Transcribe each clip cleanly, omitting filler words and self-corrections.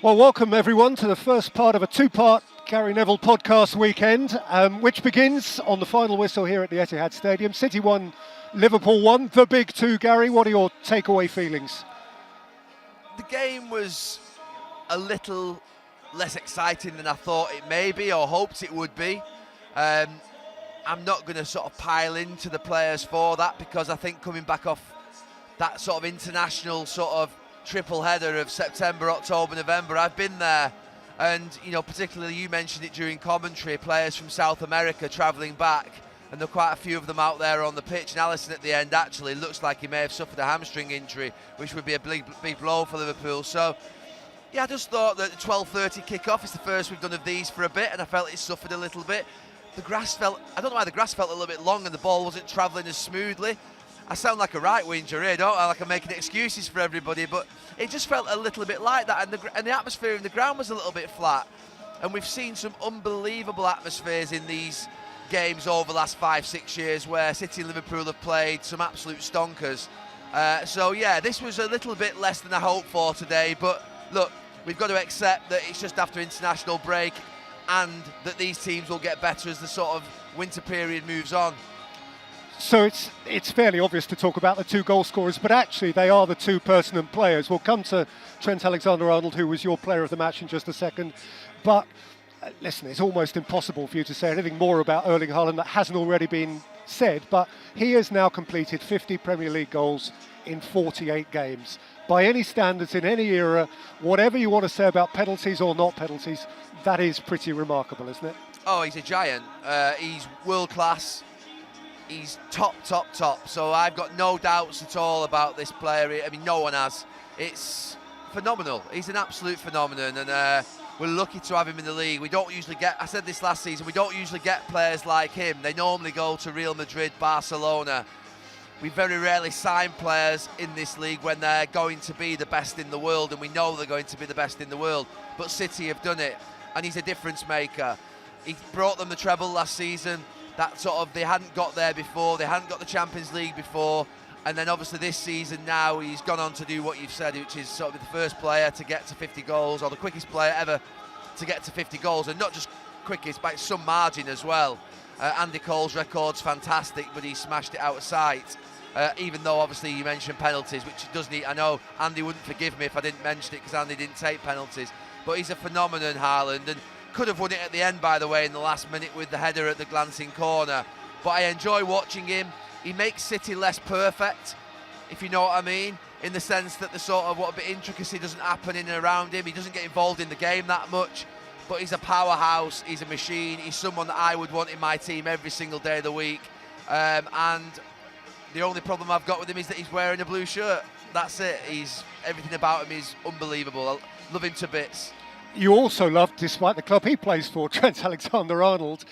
Well, welcome everyone to the first part of a two-part Gary Neville Podcast weekend, which begins on the final whistle here at the Etihad Stadium. City 1, Liverpool 1, the big two. Gary, what are your takeaway feelings? The game was a little less exciting than I thought it may be or hoped it would be. I'm not going to sort of pile into the players for that, because I think coming back off that sort of international sort of triple header of September, October, November, I've been there, and particularly you mentioned it during commentary, players from South America travelling back, and there are quite a few of them out there on the pitch, and Alisson at the end actually looks like he may have suffered a hamstring injury, which would be a big blow for Liverpool. So yeah, I just thought that the 12:30 kick-off is the first we've done of these for a bit, and I felt it suffered a little bit. I don't know why the grass felt a little bit long and the ball wasn't travelling as smoothly. I sound like a right winger here, don't I? Like I'm making excuses for everybody, but it just felt a little bit like that, and the atmosphere in the ground was a little bit flat. And we've seen some unbelievable atmospheres in these games over the last 5-6 years, where City and Liverpool have played some absolute stonkers. So yeah, this was a little bit less than I hoped for today, but look, we've got to accept that it's just after international break, and that these teams will get better as the sort of winter period moves on. So it's fairly obvious to talk about the two goal scorers, but actually they are the two pertinent players. We'll come to Trent Alexander-Arnold, who was your player of the match, in just a second. But listen, it's almost impossible for you to say anything more about Erling Haaland that hasn't already been said, but he has now completed 50 Premier League goals in 48 games. By any standards, in any era, whatever you want to say about penalties or not penalties, that is pretty remarkable, isn't it? Oh, he's a giant. He's world class. He's top. So I've got no doubts at all about this player. I mean, no one has. It's phenomenal. He's an absolute phenomenon, and we're lucky to have him in the league. We don't usually get, I said this last season, we don't usually get players like him. They normally go to Real Madrid, Barcelona. We very rarely sign players in this league when they're going to be the best in the world, and we know they're going to be the best in the world. But City have done it, and he's a difference maker. He brought them the treble last season. That sort of, they hadn't got there before, they hadn't got the Champions League before, and then obviously this season now he's gone on to do what you've said, which is sort of the first player to get to 50 goals, or the quickest player ever to get to 50 goals, and not just quickest, by some margin as well. Andy Cole's record's fantastic, but he smashed it out of sight. Even though obviously you mentioned penalties, which does need, I know Andy wouldn't forgive me if I didn't mention it, because Andy didn't take penalties, but he's a phenomenon, Haaland, and could have won it at the end, by the way, in the last minute with the header at the glancing corner. But I enjoy watching him. He makes City less perfect, if you know what I mean, in the sense that the sort of what a bit intricacy doesn't happen in and around him. He doesn't get involved in the game that much, but he's a powerhouse, he's a machine, he's someone that I would want in my team every single day of the week. And the only problem I've got with him is that he's wearing a blue shirt. That's it. Everything about him is unbelievable. I love him to bits. You also love, despite the club he plays for, Trent Alexander-Arnold.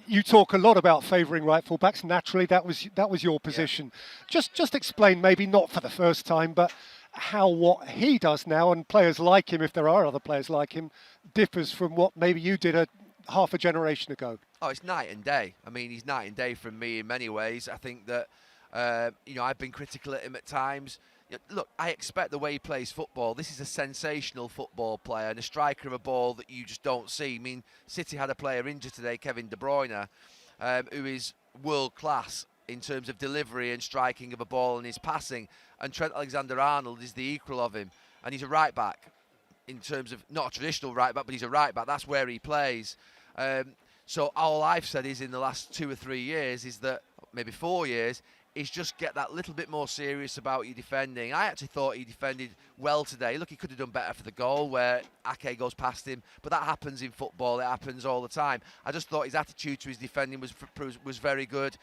You talk a lot about favouring right full-backs. Naturally, that was your position. Yeah. Just explain, maybe not for the first time, but how what he does now, and players like him, if there are other players like him, differs from what maybe you did half a generation ago. Oh, it's night and day. I mean, he's night and day from me in many ways. I think that, I've been critical at him at times. Look, I expect the way he plays football. This is a sensational football player and a striker of a ball that you just don't see. I mean, City had a player injured today, Kevin De Bruyne, who is world class in terms of delivery and striking of a ball and his passing. And Trent Alexander-Arnold is the equal of him. And he's a right back in terms of, not a traditional right back, but he's a right back. That's where he plays. So all I've said is in the last 2 or 3 years is that, maybe 4 years, is just get that little bit more serious about your defending. I actually thought he defended well today. Look, he could have done better for the goal where Ake goes past him, but that happens in football. It happens all the time. I just thought his attitude to his defending was very good.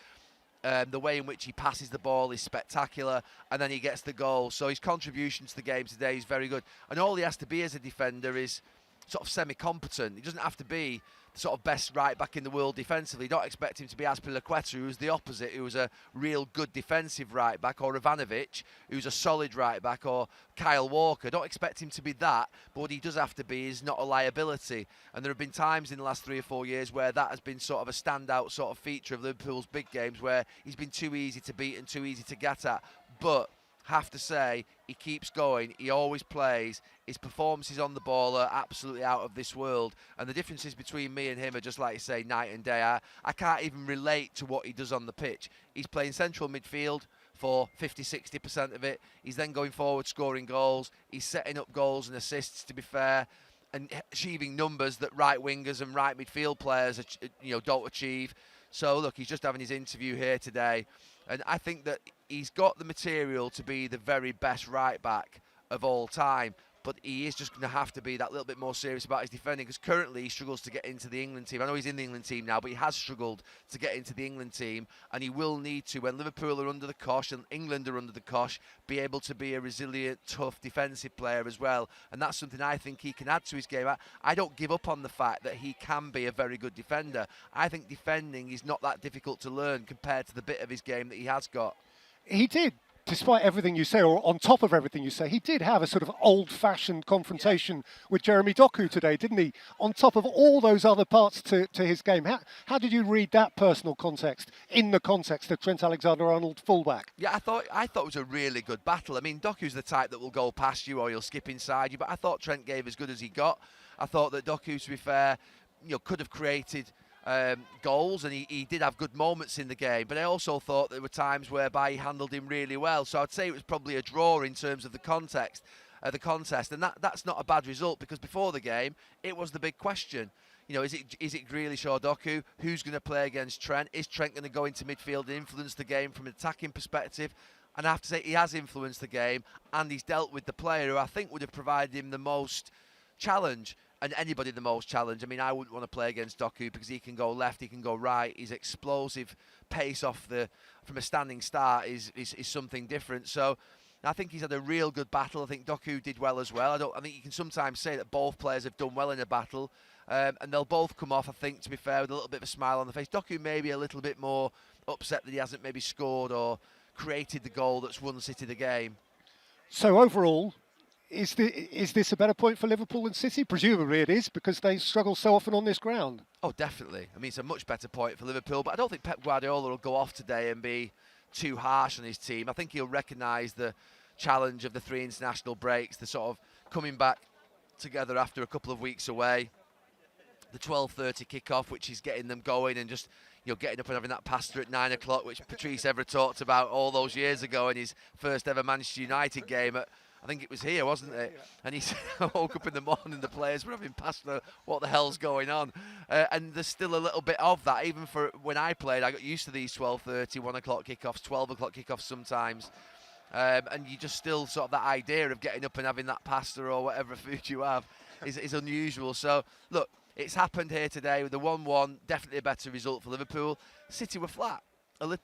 The way in which he passes the ball is spectacular, and then he gets the goal. So his contribution to the game today is very good. And all he has to be as a defender is sort of semi-competent. He doesn't have to be the sort of best right back in the world defensively. Don't expect him to be Azpilicueta, who's the opposite, who's a real good defensive right back, or Ivanovic, who's a solid right back, or Kyle Walker. Don't expect him to be that, but what he does have to be is not a liability. And there have been times in the last 3 or 4 years where that has been sort of a standout sort of feature of Liverpool's big games, where he's been too easy to beat and too easy to get at. But have to say, he keeps going. He always plays. His performances on the ball are absolutely out of this world. And the differences between me and him are just like you say, night and day. I can't even relate to what he does on the pitch. He's playing central midfield for 50-60% of it. He's then going forward, scoring goals. He's setting up goals and assists, to be fair, and achieving numbers that right wingers and right midfield players, don't achieve. So look, he's just having his interview here today, and I think that he's got the material to be the very best right back of all time. But he is just going to have to be that little bit more serious about his defending, because currently he struggles to get into the England team. I know he's in the England team now, but he has struggled to get into the England team, and he will need to, when Liverpool are under the cosh and England are under the cosh, be able to be a resilient, tough defensive player as well. And that's something I think he can add to his game. I don't give up on the fact that he can be a very good defender. I think defending is not that difficult to learn compared to the bit of his game that he has got. He did. Despite everything you say, or on top of everything you say, he did have a sort of old-fashioned confrontation with Jeremy Doku today, didn't he? On top of all those other parts to his game. How did you read that personal context in the context of Trent Alexander-Arnold fullback? Yeah, I thought it was a really good battle. I mean, Doku's the type that will go past you or he'll skip inside you, but I thought Trent gave as good as he got. I thought that Doku, to be fair, could have created goals, and he did have good moments in the game, but I also thought there were times whereby he handled him really well. So I'd say it was probably a draw in terms of the contest, and that's not a bad result, because before the game it was the big question. Is it Grealish or Doku? Who's going to play against Trent? Is Trent going to go into midfield and influence the game from an attacking perspective? And I have to say, he has influenced the game, and he's dealt with the player who I think would have provided him the most challenge, and anybody the most challenge. I mean, I wouldn't want to play against Doku, because he can go left, he can go right. His explosive pace from a standing start is something different. So I think he's had a real good battle. I think Doku did well as well. I think you can sometimes say that both players have done well in a battle, and they'll both come off, I think, to be fair, with a little bit of a smile on the face. Doku maybe a little bit more upset that he hasn't maybe scored or created the goal that's won City the game. So overall, is this a better point for Liverpool and City? Presumably it is, because they struggle so often on this ground. Oh, definitely. I mean, it's a much better point for Liverpool, but I don't think Pep Guardiola will go off today and be too harsh on his team. I think he'll recognise the challenge of the 3 international breaks, the sort of coming back together after a couple of weeks away, the 12:30 kickoff, which is getting them going, and just getting up and having that pasta at 9 o'clock, which Patrice Evra talked about all those years ago in his first ever Manchester United game at, I think it was here, wasn't it? Yeah. And he said, I woke up in the morning, the players were having pasta, what the hell's going on? And there's still a little bit of that. Even for when I played, I got used to these 12:30, 1 o'clock kickoffs, 12 o'clock kickoffs sometimes. And you just still sort of that idea of getting up and having that pasta or whatever food you have is unusual. So, look, it's happened here today with the 1-1, definitely a better result for Liverpool. City were flat.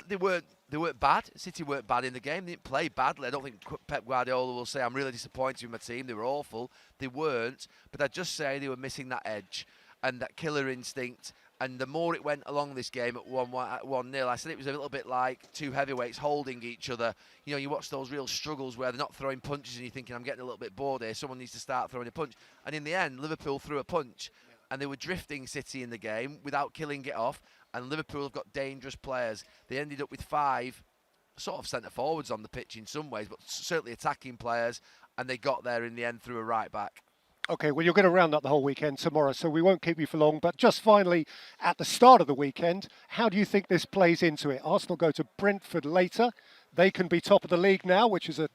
They weren't bad. City weren't bad in the game. They didn't play badly. I don't think Pep Guardiola will say, I'm really disappointed with my team. They were awful. They weren't. But I'd just say they were missing that edge and that killer instinct. And the more it went along this game at 1-0, I said it was a little bit like two heavyweights holding each other. You watch those real struggles where they're not throwing punches and you're thinking, I'm getting a little bit bored here. Someone needs to start throwing a punch. And in the end, Liverpool threw a punch. And they were drifting City in the game without killing it off. And Liverpool have got dangerous players. They ended up with 5 sort of centre-forwards on the pitch in some ways, but certainly attacking players, and they got there in the end through a right-back. OK, well, you're going to round up the whole weekend tomorrow, so we won't keep you for long. But just finally, at the start of the weekend, how do you think this plays into it? Arsenal go to Brentford later. They can be top of the league now, which is a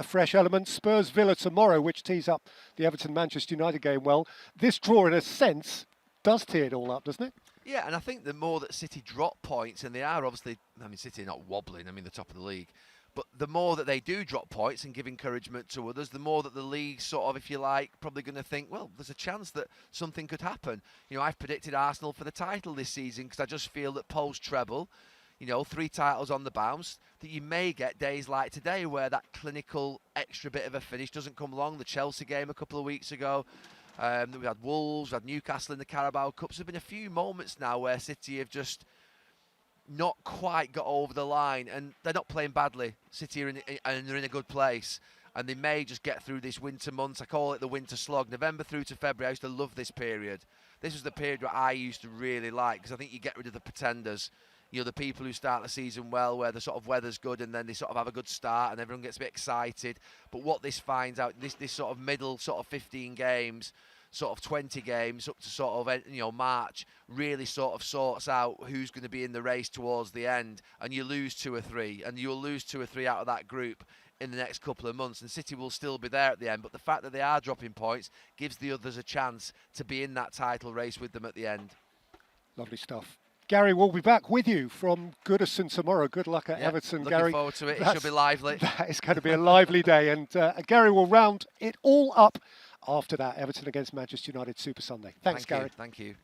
fresh element. Spurs Villa tomorrow, which tees up the Everton-Manchester United game well. This draw, in a sense, does tee it all up, doesn't it? Yeah, and I think the more that City drop points, and they are obviously, City are not wobbling, the top of the league, but the more that they do drop points and give encouragement to others, the more that the league sort of, if you like, probably going to think, well, there's a chance that something could happen. I've predicted Arsenal for the title this season because I just feel that post-treble, 3 titles on the bounce, that you may get days like today where that clinical extra bit of a finish doesn't come along. The Chelsea game a couple of weeks ago, we had Wolves, we had Newcastle in the Carabao Cup. So there have been a few moments now where City have just not quite got over the line, and they're not playing badly. City and they're in a good place, and they may just get through this winter months. I call it the winter slog. November through to February, I used to love this period. This was the period where I used to really like, because I think you get rid of the pretenders the people who start the season well, where the sort of weather's good and then they sort of have a good start and everyone gets a bit excited. But what this finds out, this sort of middle sort of 15 games, sort of 20 games up to sort of March, really sort of sorts out who's going to be in the race towards the end. And you lose 2 or 3, and you'll lose 2 or 3 out of that group in the next couple of months, and City will still be there at the end. But the fact that they are dropping points gives the others a chance to be in that title race with them at the end. Lovely stuff. Gary, we'll be back with you from Goodison tomorrow. Good luck at Everton, looking Gary. Forward to it. It should be lively. That is going to be a lively day, and Gary will round it all up after that Everton against Manchester United Super Sunday. Thanks, Gary. Thank you.